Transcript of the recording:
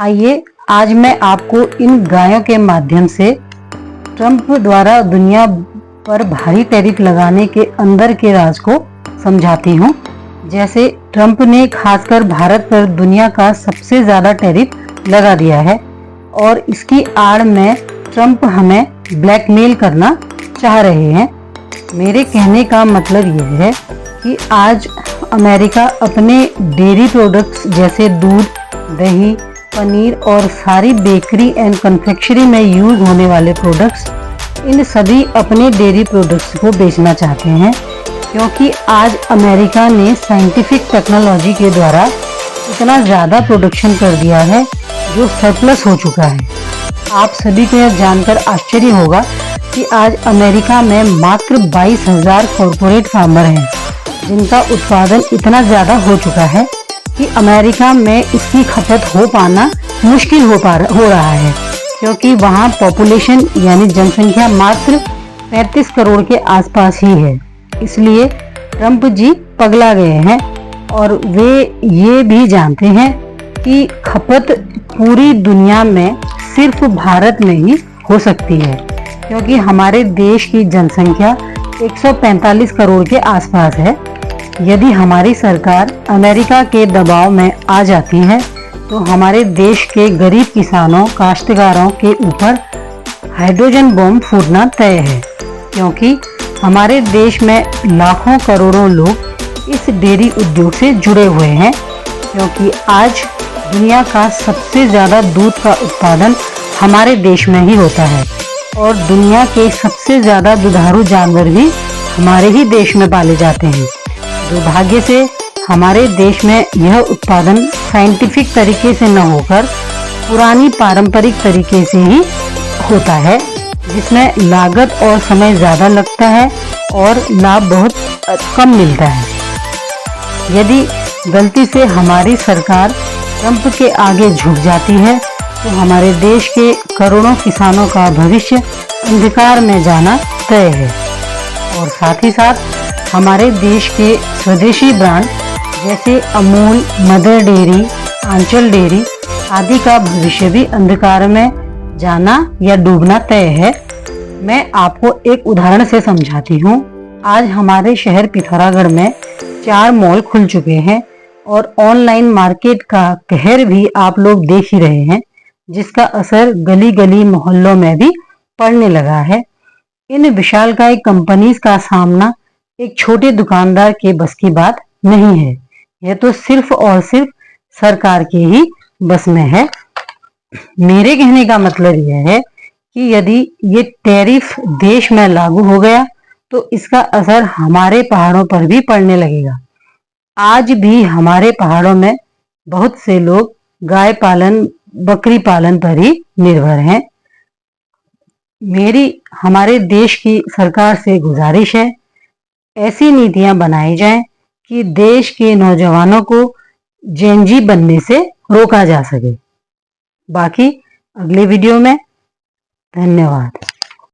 आइए आज मैं आपको इन गायों के माध्यम से ट्रंप द्वारा दुनिया पर भारी टैरिफ लगाने के अंदर के राज को समझाती हूँ। जैसे ट्रंप ने खासकर भारत पर दुनिया का सबसे ज़्यादा टैरिफ लगा दिया है और इसकी आड़ में ट्रंप हमें ब्लैकमेल करना चाह रहे हैं। मेरे कहने का मतलब यह है कि आज अमेरिका अपने डेयरी प्रोडक्ट्स जैसे दूध, दही, पनीर और सारी बेकरी एंड कन्फेक्शनरी में यूज होने वाले प्रोडक्ट्स, इन सभी अपने डेयरी प्रोडक्ट्स को बेचना चाहते हैं, क्योंकि आज अमेरिका ने साइंटिफिक टेक्नोलॉजी के द्वारा इतना ज़्यादा प्रोडक्शन कर दिया है जो सरप्लस हो चुका है। आप सभी को यह जानकर आश्चर्य होगा कि आज अमेरिका में मात्र 22,000 कॉर्पोरेट फार्मर हैं जिनका उत्पादन इतना ज़्यादा हो चुका है कि अमेरिका में इसकी खपत हो पाना मुश्किल हो रहा है, क्योंकि वहाँ पॉपुलेशन यानी जनसंख्या मात्र 35 करोड़ के आसपास ही है। इसलिए ट्रंप जी पगला गए हैं और वे ये भी जानते हैं कि खपत पूरी दुनिया में सिर्फ भारत में ही हो सकती है, क्योंकि हमारे देश की जनसंख्या 145 करोड़ के आसपास है। यदि हमारी सरकार अमेरिका के दबाव में आ जाती है तो हमारे देश के गरीब किसानों, काश्तकारों के ऊपर हाइड्रोजन बॉम्ब फूटना तय है, क्योंकि हमारे देश में लाखों करोड़ों लोग इस डेयरी उद्योग से जुड़े हुए हैं। क्योंकि आज दुनिया का सबसे ज़्यादा दूध का उत्पादन हमारे देश में ही होता है और दुनिया के सबसे ज़्यादा दुधारू जानवर भी हमारे ही देश में पाले जाते हैं। दुर्भाग्य से हमारे देश में यह उत्पादन साइंटिफिक तरीके से न होकर पुरानी पारंपरिक तरीके से ही होता है, जिसमें लागत और समय ज़्यादा लगता है और लाभ बहुत कम मिलता है। यदि गलती से हमारी सरकार ट्रंप के आगे झुक जाती है तो हमारे देश के करोड़ों किसानों का भविष्य अंधकार में जाना तय है और साथ ही साथ हमारे देश के स्वदेशी ब्रांड जैसे अमूल, मदर डेयरी, आंचल डेयरी आदि का भविष्य भी अंधकार में जाना या डूबना तय है। मैं आपको एक उदाहरण से समझाती हूँ। आज हमारे शहर पिथौरागढ़ में 4 मॉल खुल चुके हैं और ऑनलाइन मार्केट का कहर भी आप लोग देख ही रहे हैं, जिसका असर गली गली मोहल्लों में भी पड़ने लगा है। इन विशालकाय कंपनीज का सामना एक छोटे दुकानदार के बस की बात नहीं है। यह तो सिर्फ और सिर्फ सरकार के ही बस में है। मेरे कहने का मतलब यह है कि यदि ये टैरिफ देश में लागू हो गया तो इसका असर हमारे पहाड़ों पर भी पड़ने लगेगा। आज भी हमारे पहाड़ों में बहुत से लोग गाय पालन, बकरी पालन पर ही निर्भर हैं। मेरी हमारे देश की सरकार से गुजारिश है, ऐसी नीतियां बनाई जाएं कि देश के नौजवानों को जेनजी बनने से रोका जा सके। बाकी अगले वीडियो में। धन्यवाद।